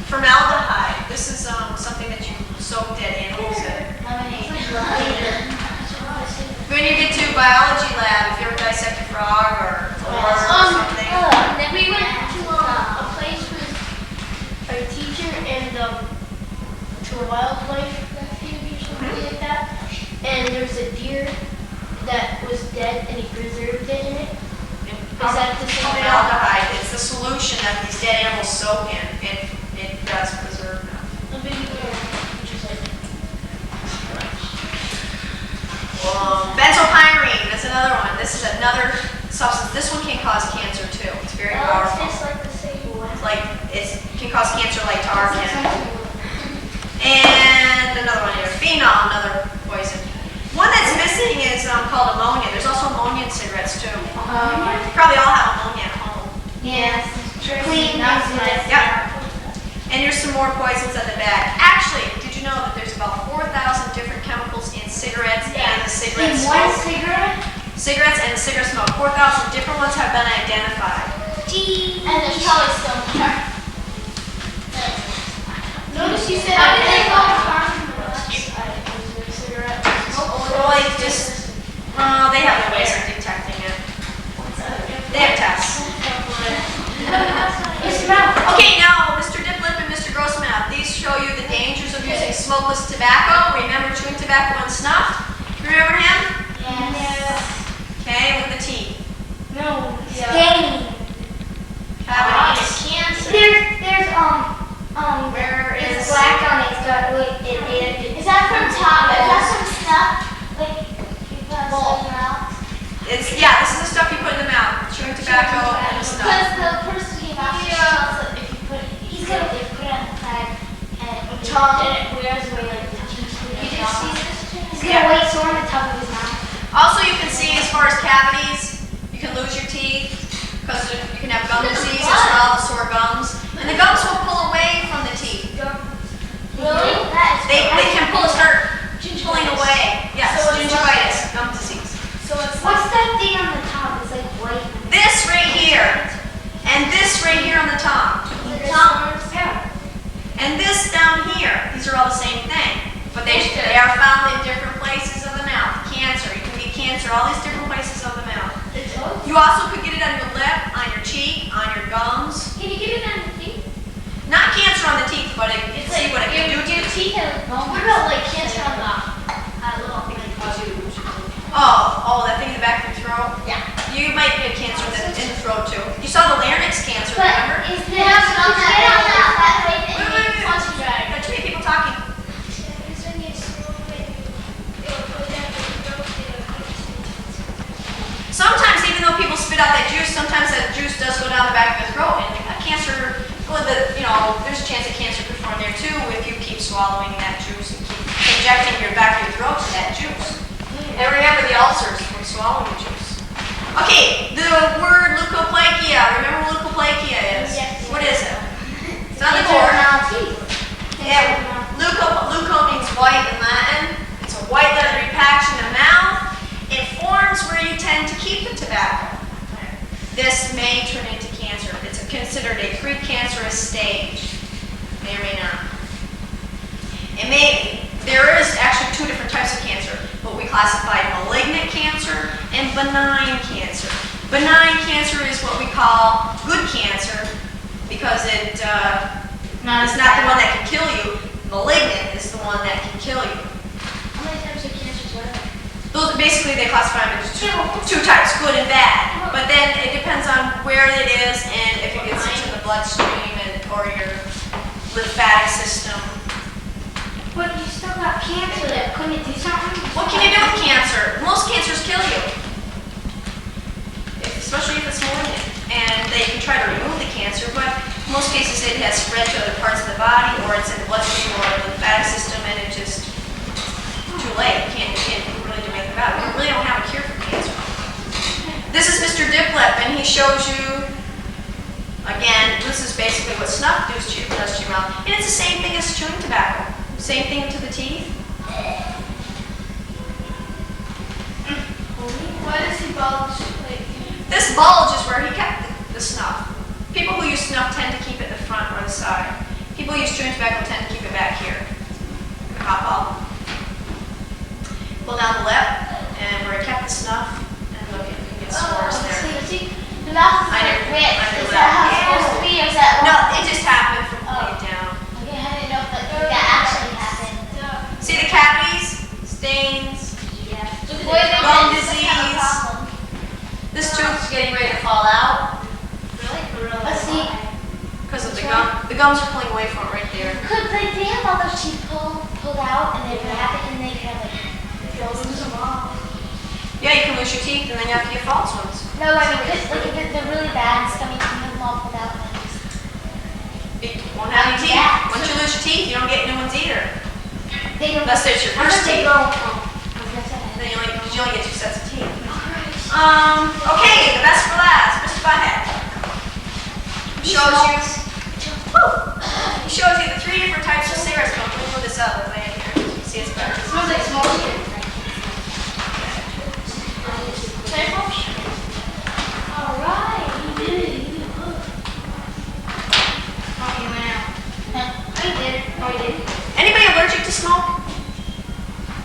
Speaker 1: Formaldehyde. This is something that you soak dead animals in. When you get to biology lab, if you ever dissect a frog or something.
Speaker 2: Then we went to a place with a teacher and to a wildlife refuge or something like that. And there was a deer that was dead and he preserved it in it. Is that the same thing?
Speaker 1: Formaldehyde. It's the solution that these dead animals soak in. It does preserve them.
Speaker 2: A big deer, which is like.
Speaker 1: Benzopyrene. That's another one. This is another substance. This one can cause cancer too. It's very powerful.
Speaker 2: It's like the same one.
Speaker 1: It can cause cancer like tar can. And another one here, phenol, another poison. One that's missing is called ammonia. There's also ammonia in cigarettes too. You probably all have ammonia at home.
Speaker 2: Yes.
Speaker 1: Clean. Yep. And here's some more poisons in the bag. Actually, did you know that there's about 4,000 different chemicals in cigarettes and the cigarette smoke?
Speaker 2: In one cigarette?
Speaker 1: Cigarettes and the cigarette smoke. 4,000 different ones have been identified.
Speaker 2: And there's probably still more. Notice you said how did they go
Speaker 1: They have no ways of detecting it. They have tests. Okay, now Mr. Diplip and Mr. Grossmouth, these show you the dangers of using smokeless tobacco. Remember chewing tobacco unsnuffed? Remember him?
Speaker 2: Yes.
Speaker 1: Okay, with the teeth.
Speaker 2: No. Stain.
Speaker 1: Cavities.
Speaker 2: Cancer.
Speaker 3: There's
Speaker 1: Where
Speaker 3: it's
Speaker 1: is
Speaker 3: black on it. It's got
Speaker 2: Is that from top? Is that some stuff? Like you put stuff in your mouth?
Speaker 1: this is the stuff you put in the mouth. Chewing tobacco and the stuff.
Speaker 2: Because the person came out and tells that if you put it, he's gonna put it on the side and it wears away like the teeth.
Speaker 3: You
Speaker 2: Did you
Speaker 3: just
Speaker 2: see
Speaker 3: see
Speaker 2: this?
Speaker 3: He's gonna wait sore on the top of his mouth.
Speaker 1: Also, you can see as far as cavities, you can lose your teeth because you can have gum disease or swallow sore gums. And the gums will pull away from the teeth.
Speaker 2: Really?
Speaker 1: They can start pulling away. Yes,
Speaker 2: So it's
Speaker 1: gingivitis, gum disease.
Speaker 2: So it's
Speaker 3: What's that thing on the top? It's like white.
Speaker 1: This right here, and this right here on the top,
Speaker 2: the tongue.
Speaker 1: and this down here. These are all the same thing, but they are found in different places of the mouth. Cancer, you can get cancer all these different places of the mouth. You also could get it on your lip, on your cheek, on your gums.
Speaker 2: Can you get it on the teeth?
Speaker 1: Not cancer on the teeth, but
Speaker 2: It's
Speaker 1: see
Speaker 2: like
Speaker 1: what it can do to
Speaker 2: your
Speaker 1: the
Speaker 2: teeth have. What about like cancer on the little thing?
Speaker 1: Oh, that thing in the back of your throat?
Speaker 2: Yeah.
Speaker 1: You might get cancer in the throat too. You saw the larynx cancer,
Speaker 3: But
Speaker 1: remember?
Speaker 3: is
Speaker 2: They have
Speaker 3: there
Speaker 2: some that on that way
Speaker 1: Wait, wait, wait.
Speaker 2: once you drag.
Speaker 1: Got too many people talking. Sometimes, even though people spit out that juice, sometimes that juice does go down the back of the throat, and a cancer, there's a chance that cancer could form there too if you keep swallowing that juice and keep injecting your back of your throat to that juice. And remember the ulcers from swallowing the juice. Okay, the word leukoplakia. Remember what leukoplakia is?
Speaker 2: Yes.
Speaker 1: What is it? It's on the board. Yeah, leuko means white in Latin. It's a white leathery patch in the mouth. It forms where you tend to keep the tobacco. This may turn into cancer. It's considered a precancerous stage. May or may not. There is actually two different types of cancer, but we classify malignant cancer and benign cancer. Benign cancer is what we call good cancer because it's not the one that can kill you. Malignant is the one that can kill you.
Speaker 2: How many types of cancers are there?
Speaker 1: Those basically they classify them into two types, good and bad. But then it depends on where it is and if it gets into the bloodstream or your lymphatic system.
Speaker 3: But you still got cancer. Couldn't you do something?
Speaker 1: What can you do with cancer? Most cancers kill you, especially if it's malignant. And they can try to remove the cancer, but in most cases it has spread to other parts of the body, or it's in the bloodstream or the lymphatic system, and it's just too late. You can't really do anything about it. We really don't have a cure for cancer. This is Mr. Diplip, and he shows you, again, this is basically what snuff does to your mouth. And it's the same thing as chewing tobacco. Same thing to the teeth.
Speaker 2: Why does he bulge?
Speaker 1: This bulge is where he kept the snuff. People who use snuff tend to keep it in the front or the side. People who use chewing tobacco tend to keep it back here. Hop up. Pull down the lip, and where he kept the snuff, and look, you can get sores there.
Speaker 2: See, the mouth is like ripped. Is that how it's supposed to be, or is that?
Speaker 1: No, it just happened from pulling it down.
Speaker 2: Okay, I didn't know if that actually happened.
Speaker 1: See the cavities, stains,
Speaker 2: Yeah.
Speaker 1: lung disease. This tooth's getting ready to fall out
Speaker 2: Really? Let's see.
Speaker 1: because of the gum. The gums are pulling away from it right there.
Speaker 2: Could they have all those teeth pulled out and they wrap it and they kind of like lose them all?
Speaker 1: Yeah, you can lose your teeth and then you have to get false ones.
Speaker 2: No, I mean, because like if they're really bad and stuff, you can have them all pulled out and then just.
Speaker 1: You won't have any teeth.
Speaker 2: Yeah.
Speaker 1: Once you lose your teeth, you don't get new ones either.
Speaker 2: They don't.
Speaker 1: Unless it's your first teeth. Then you only get 2 sets of teeth. Okay, the best for last, Mr. Butthead. He shows you the 3 different types of cigarette smoke. Let me move this up if I am here. You see it's better.
Speaker 2: It smells like smoke. All right.
Speaker 3: Oh, you went out.
Speaker 2: I did.
Speaker 3: Oh, you did.
Speaker 1: Anybody allergic to smoke?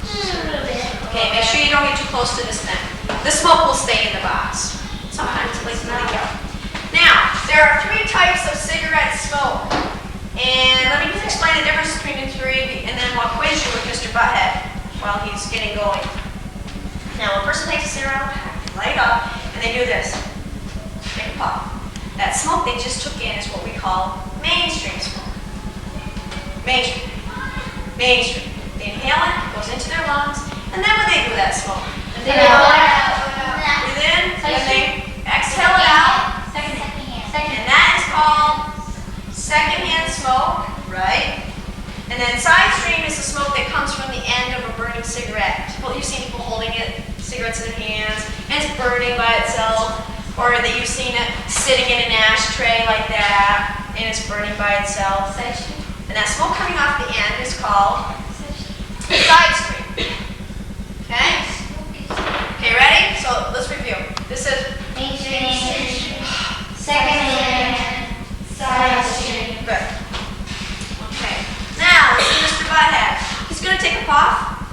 Speaker 2: Just a little bit.
Speaker 1: Okay, make sure you don't get too close to this thing. The smoke will stay in the box. Sometimes it likes to leak out. Now, there are 3 types of cigarette smoke. And let me just explain the difference between the 3, and then we'll quiz you with Mr. Butthead while he's getting going. Now, a person takes a cigarette out, light it up, and they do this. Take a puff. That smoke they just took in is what we call mainstream smoke. Mainstream. Mainstream. They inhale it, it goes into their lungs, and then what do they do with that smoke?
Speaker 2: They go out.
Speaker 1: Breathe in, and they exhale it out. And that is called secondhand smoke, right? And then side stream is the smoke that comes from the end of a burning cigarette. You've seen people holding cigarettes in their hands, and it's burning by itself. Or that you've seen it sitting in an ashtray like that, and it's burning by itself. And that smoke coming off the end is called side stream. Okay? Okay, ready? So let's review. This is
Speaker 3: Mainstream. Secondhand. Side stream.
Speaker 1: good. Okay. Now, let's see Mr. Butthead. He's going to take a puff.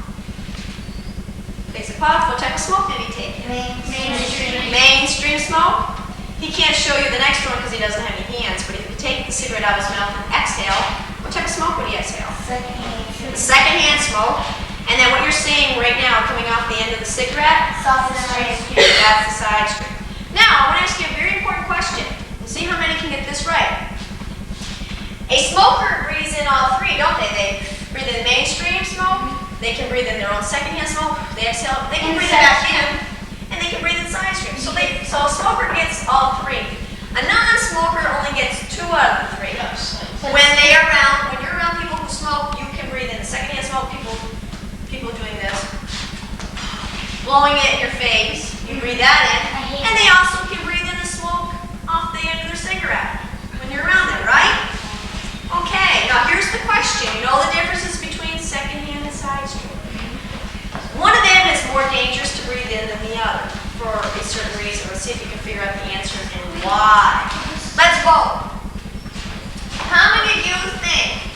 Speaker 1: Takes a puff. What type of smoke did he take?
Speaker 3: Mainstream.
Speaker 1: Mainstream smoke. He can't show you the next one because he doesn't have any hands, but if you take the cigarette out of his mouth and exhale, what type of smoke would he exhale?
Speaker 3: Secondhand.
Speaker 1: Secondhand smoke. And then what you're seeing right now coming off the end of the cigarette,
Speaker 3: Side stream.
Speaker 1: that's the side stream. Now, I want to ask you a very important question. We'll see how many can get this right. A smoker breathes in all 3, don't they? They breathe in mainstream smoke, they can breathe in their own secondhand smoke, they exhale, they can breathe it back in, and they can breathe in side stream. So a smoker gets all 3. A non-smoker only gets 2 out of the 3. When you're around people who smoke, you can breathe in the secondhand smoke, people doing this, blowing it in your face, you breathe that in, and they also can breathe in the smoke off the end of their cigarette when you're around them, right? Okay, now here's the question. You know the differences between secondhand and side stream? One of them is more dangerous to breathe in than the other for a certain reason. Let's see if you can figure out the answer and why. Let's vote. How many of you think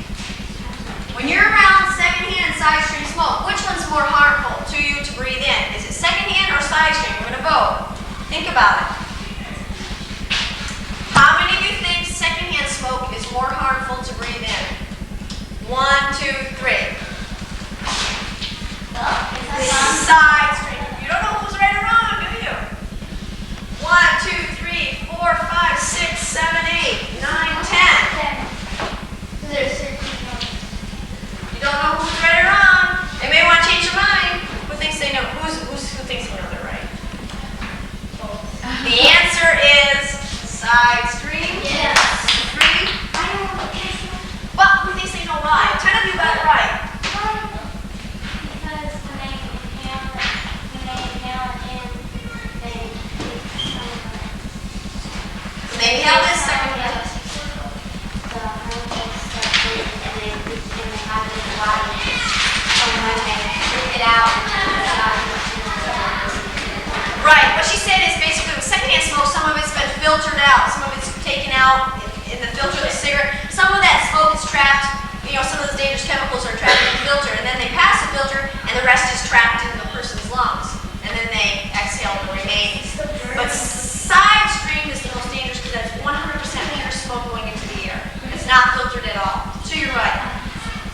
Speaker 1: when you're around secondhand and side stream smoke, which one's more harmful to you to breathe in? Is it secondhand or side stream? We're going to vote. Think about it. How many of you think secondhand more harmful to breathe in? 1, 2, 3. Side stream. You don't know who's right or wrong, do you? 1, 2, 3, 4, 5, 6, 7, 8, 9, 10. You don't know who's right or wrong. They may want to change their mind. Who thinks they know? Who thinks they know they're right? The answer is side stream.
Speaker 2: Yes.
Speaker 1: 3. Well, who thinks they know why? 10 of you got it right.
Speaker 3: Because when they inhale in, they
Speaker 1: When they inhale this, second one.
Speaker 3: the harmful stuff and they have it in the body. So when they breathe it out,
Speaker 1: Right. What she said is basically with secondhand smoke, some of it's been filtered out, some of it's taken out in the filter of the cigarette. Some of that smoke is trapped. You know, some of those dangerous chemicals are trapped in the filter, and then they pass the filter, and the rest is trapped in the person's lungs, and then they exhale the remaining. But side stream is the most dangerous because that's 100% pure smoke going into the air. It's not filtered at all. So you're right.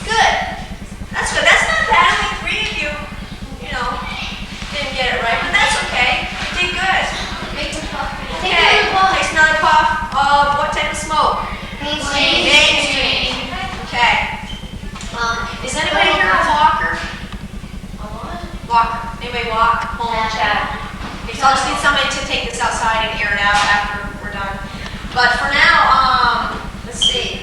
Speaker 1: Good. That's good. That's not bad. Only 3 of you, you know, didn't get it right, but that's okay. You did good. Okay. Takes another puff of what type of smoke? Mainstream. Okay. Is anybody here a walker? Walker. Anybody walk home and chat? Okay, so I'll just need somebody to take this outside and air it out after we're done. But for now, let's see.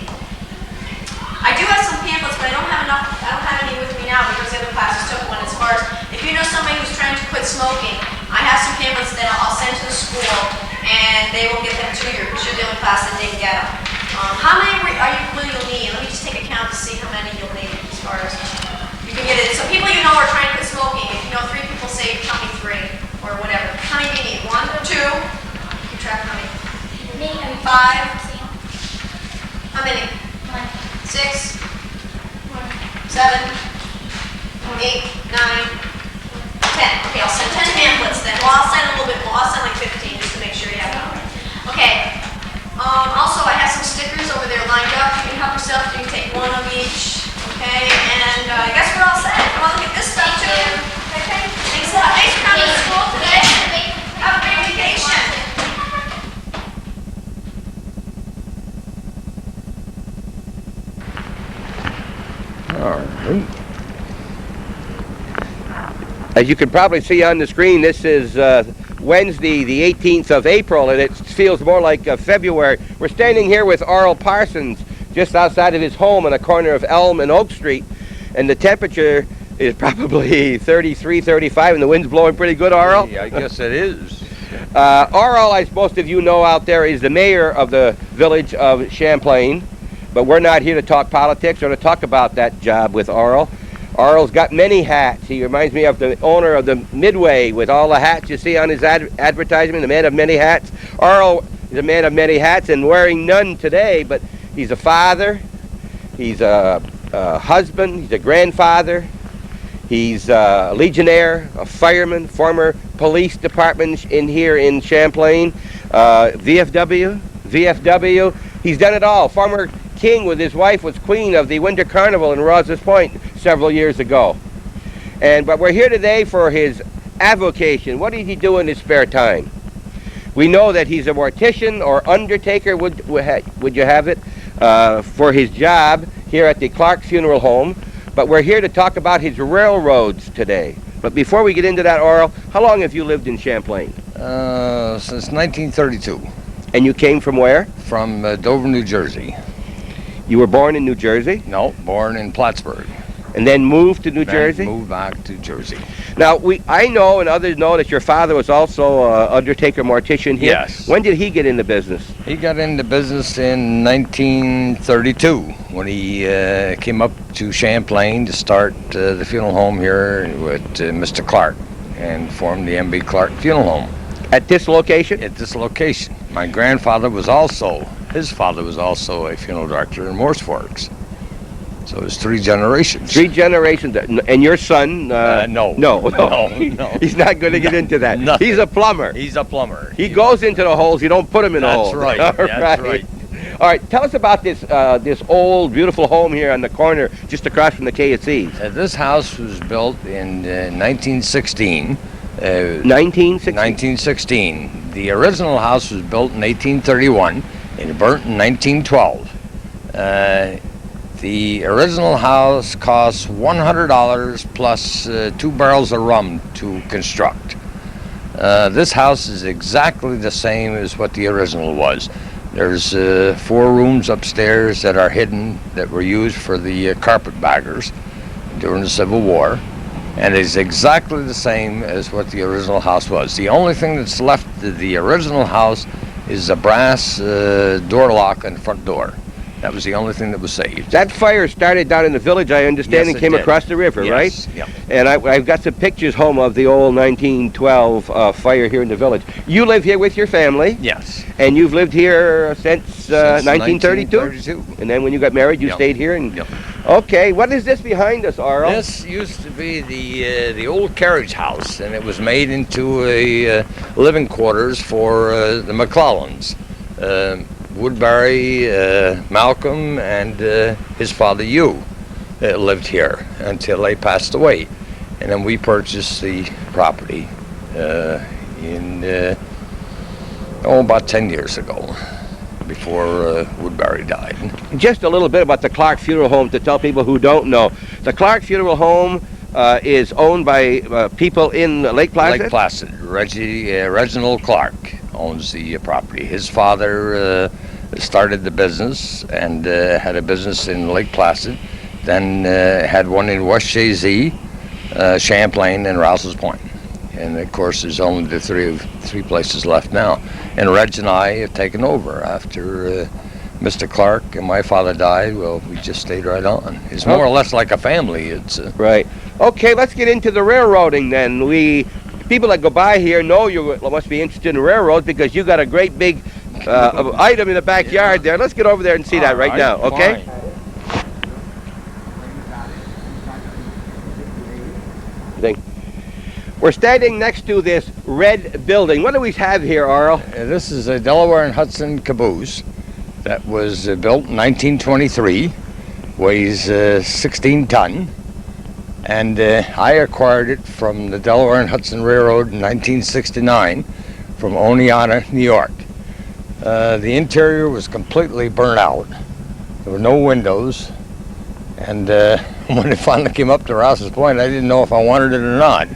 Speaker 1: I do have some pamphlets, but I don't have enough. I don't have any with me now because the other classes took one. As far as if you know somebody who's trying to quit smoking, I have some pamphlets that I'll send to the school, and they will get them to you because you're the only class that didn't get them. How many will you need? Let me just take a count to see how many you'll need as far as you can get it. So people you know are trying to quit smoking. If you know 3 people, say tell me 3 or whatever. How many do you need? 1 or 2? Keep track. How many? 5. How many? 6, 7, 8, 9, 10. Okay, I'll send 10 pamphlets then. Well, I'll send a little bit more. I'll send like 15 just to make sure you have it. Okay. Also, I have some stickers over there lined up. You can help yourself. You can take 1 of each. Okay, and I guess we're all set. Come on, look at this stuff too. Okay. Thanks a lot. Thanks for coming to school today. Have a great vacation.
Speaker 4: All right. As you can probably see on the screen, this is Wednesday, the 18th of April, and it feels more like February. We're standing here with Arl Parsons, just outside of his home on the corner of Elm and Oak Street, and the temperature is probably 33, 35, and the wind's blowing pretty good, Arl?
Speaker 5: Yeah, I guess it is.
Speaker 4: Arl, as most of you know out there, is the mayor of the village of Champlain, but we're not here to talk politics or to talk about that job with Arl. Arl's got many hats. He reminds me of the owner of the Midway with all the hats you see on his advertisement, the man of many hats. Arl is a man of many hats and wearing none today, but he's a father, he's a husband, he's a grandfather, he's a legionnaire, a fireman, former police department in here in Champlain, VFW, he's done it all. Former king with his wife was queen of the Winter Carnival in Rouse's Point several years ago. But we're here today for his avocation. What does he do in his spare time? We know that he's a mortician or undertaker, would you have it, for his job here at the Clark Funeral Home. But we're here to talk about his railroads today. But before we get into that, Arl, how long have you lived in Champlain?
Speaker 5: Since 1932.
Speaker 4: And you came from where?
Speaker 5: From Dover, New Jersey.
Speaker 4: You were born in New Jersey?
Speaker 5: No, born in Plattsburgh.
Speaker 4: And then moved to New Jersey?
Speaker 5: Moved back to Jersey.
Speaker 4: Now, I know and others know that your father was also an undertaker mortician here.
Speaker 5: Yes.
Speaker 4: When did he get into business?
Speaker 5: He got into business in 1932 when he came up to Champlain to start the funeral home here with Mr. Clark and formed the M.B. Clark Funeral Home.
Speaker 4: At this location?
Speaker 5: At this location. My grandfather was also, his father was also a funeral director in Morse Forks. So it was 3 generations.
Speaker 4: 3 generations. And your son?
Speaker 5: No.
Speaker 4: No. He's not going to get into that. He's a plumber.
Speaker 5: He's a plumber.
Speaker 4: He goes into the holes. You don't put him in the holes.
Speaker 5: That's right.
Speaker 4: All
Speaker 5: That's right.
Speaker 4: All right, tell us about this old, beautiful home here on the corner, just across from the KSC's.
Speaker 5: This house was built in 1916.
Speaker 4: 1960?
Speaker 5: 1916. The original house was built in 1831 and it burnt in 1912. The original house cost $100 plus 2 barrels of rum to construct. This house is exactly the same as what the original was. There's 4 rooms upstairs that are hidden that were used for the carpetbaggers during the Civil War. And it's exactly the same as what the original house was. The only thing that's left of the original house is a brass door lock on the front door. That was the only thing that was saved.
Speaker 4: That fire started down in the village, I understand,
Speaker 5: Yes,
Speaker 4: and
Speaker 5: it
Speaker 4: came
Speaker 5: did.
Speaker 4: across the river,
Speaker 5: Yes,
Speaker 4: right?
Speaker 5: yeah.
Speaker 4: And I've got some pictures home of the old 1912 fire here in the village. You live here with your family,
Speaker 5: Yes.
Speaker 4: and you've lived here since 1932?
Speaker 5: 1932.
Speaker 4: And then when you got married, you
Speaker 5: Yep.
Speaker 4: stayed here? And
Speaker 5: Yep.
Speaker 4: Okay, what is this behind us, Arl?
Speaker 5: This used to be the old carriage house, and it was made into a living quarters for the McClellans. Woodbury, Malcolm, and his father Hugh lived here until they passed away. And then we purchased the property in about 10 years ago, before Woodbury died.
Speaker 4: Just a little bit about the Clark Funeral Home to tell people who don't know. The Clark Funeral Home is owned by people in Lake Placid?
Speaker 5: Lake Placid. Reginald Clark owns the property. His father started the business and had a business in Lake Placid, then had one in West Jay-Z, Champlain, and Rouse's Point. And of course, there's only the three places left now. And Reg and I have taken over after Mr. Clark and my father died. Well, we just stayed right on. It's more or less like a family. It's
Speaker 4: right. Okay, let's get into the railroading then. People that go by here know you must be interested in railroads because you got a great big item in the backyard there. Let's get over there and see that right now, okay? We're standing next to this red building. What do we have here, Arl?
Speaker 5: This is a Delaware and Hudson Caboose that was built in 1923, weighs 16 ton, and I acquired it from the Delaware and Hudson Railroad in 1969 from Oneonta, New York. The interior was completely burnt out. There were no windows, and when it finally came up to Rouse's Point, I didn't know if I wanted it or not.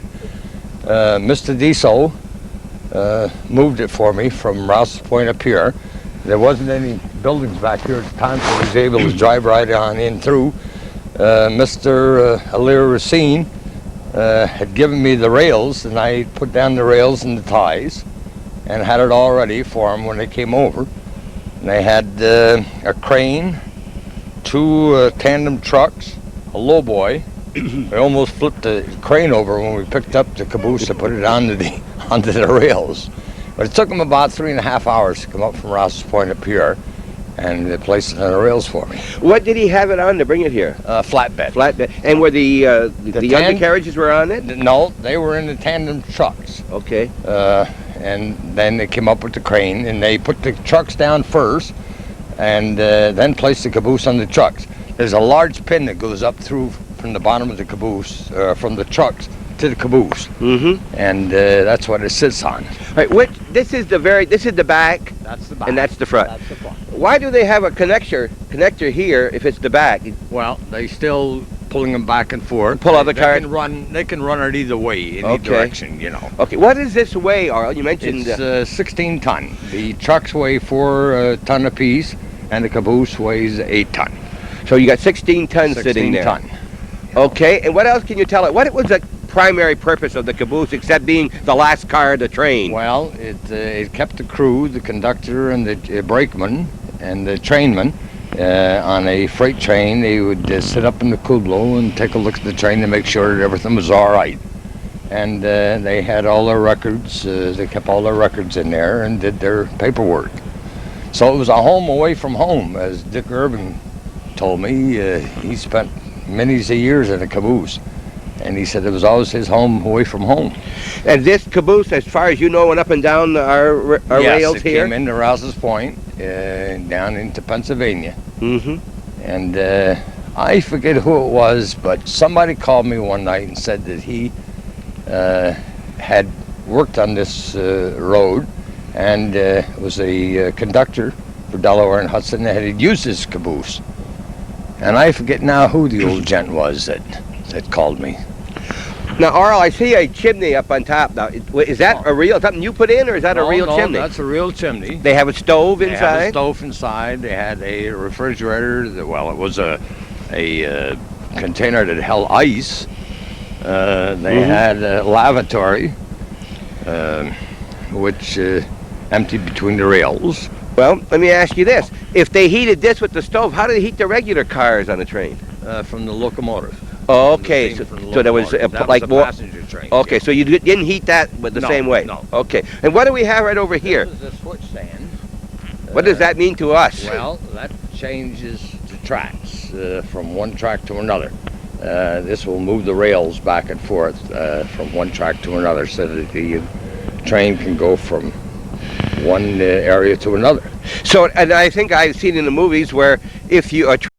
Speaker 5: Mr. Diesel moved it for me from Rouse's Point up here. There wasn't any buildings back here at the time, so I was able to drive right on in through. Mr. Alir Racine had given me the rails, and I put down the rails and the ties and had it all ready for them when they came over. And they had a crane, 2 tandem trucks, a lowboy. We almost flipped the crane over when we picked up the caboose to put it onto the rails. But it took them about 3.5 hours to come up from Rouse's Point up here and they placed it on the rails for me.
Speaker 4: What did he have it on to bring it here?
Speaker 5: Flatbed.
Speaker 4: Flatbed. And were the undercarriages were on it?
Speaker 5: No, they were in the tandem trucks.
Speaker 4: Okay.
Speaker 5: And then they came up with the crane and they put the trucks down first and then placed the caboose on the trucks. There's a large pin that goes up through from the bottom of the caboose, from the trucks to the caboose, and that's what it sits on.
Speaker 4: Right. This is the back.
Speaker 5: That's the back.
Speaker 4: And that's the front.
Speaker 5: That's the front.
Speaker 4: Why do they have a connector here if it's the back?
Speaker 5: Well, they still pulling them back and forth.
Speaker 4: Pull other cars.
Speaker 5: They can run it either way, in either direction, you know.
Speaker 4: Okay. What is this weigh, Arl? You mentioned
Speaker 5: it's 16 ton. The trucks weigh 4 ton apiece, and the caboose weighs 8 ton.
Speaker 4: So you got 16 tons sitting there.
Speaker 5: 16 ton.
Speaker 4: Okay, and what else can you tell us? What was the primary purpose of the caboose except being the last car of the train?
Speaker 5: Well, it kept the crew, the conductor and the brakeman and the trainman on a freight train. They would sit up in the cupola and take a look at the train to make sure that everything was all right. And they had all their records, they kept all their records in there and did their paperwork. So it was a home away from home, as Dick Irving told me. He spent many years in a caboose, And he said it was always his home away from home.
Speaker 4: And this caboose, as far as you know, went up and down our rails
Speaker 5: Yes, it
Speaker 4: here?
Speaker 5: came into Rouse's Point, down into Pennsylvania.
Speaker 4: Mm-hmm.
Speaker 5: And I forget who it was, but somebody called me one night and said that he had worked on this road and was a conductor for Delaware and Hudson that had used this caboose. And I forget now who the old gent was that called me.
Speaker 4: Now, Arl, I see a chimney up on top now. Is that a real, something you put in, or is that a real chimney?
Speaker 5: That's a real chimney.
Speaker 4: They have a stove
Speaker 5: They
Speaker 4: inside?
Speaker 5: had a stove inside. They had a refrigerator. Well, it was a container that held ice. They had a lavatory, which emptied between the rails.
Speaker 4: Well, let me ask you this. If they heated this with the stove, how do they heat the regular cars on the train?
Speaker 5: From the locomotive.
Speaker 4: Okay, so there was like
Speaker 5: a
Speaker 4: more.
Speaker 5: passenger train.
Speaker 4: Okay, so you didn't heat that with the same way?
Speaker 5: No.
Speaker 4: Okay, and what do we have right over here?
Speaker 5: This is a switch stand.
Speaker 4: What does that mean to us?
Speaker 5: Well, that changes the tracks from one track to another. This will move the rails back and forth from one track to another so that the train can go from one area to another.
Speaker 4: So, and I think I've seen in the movies where if you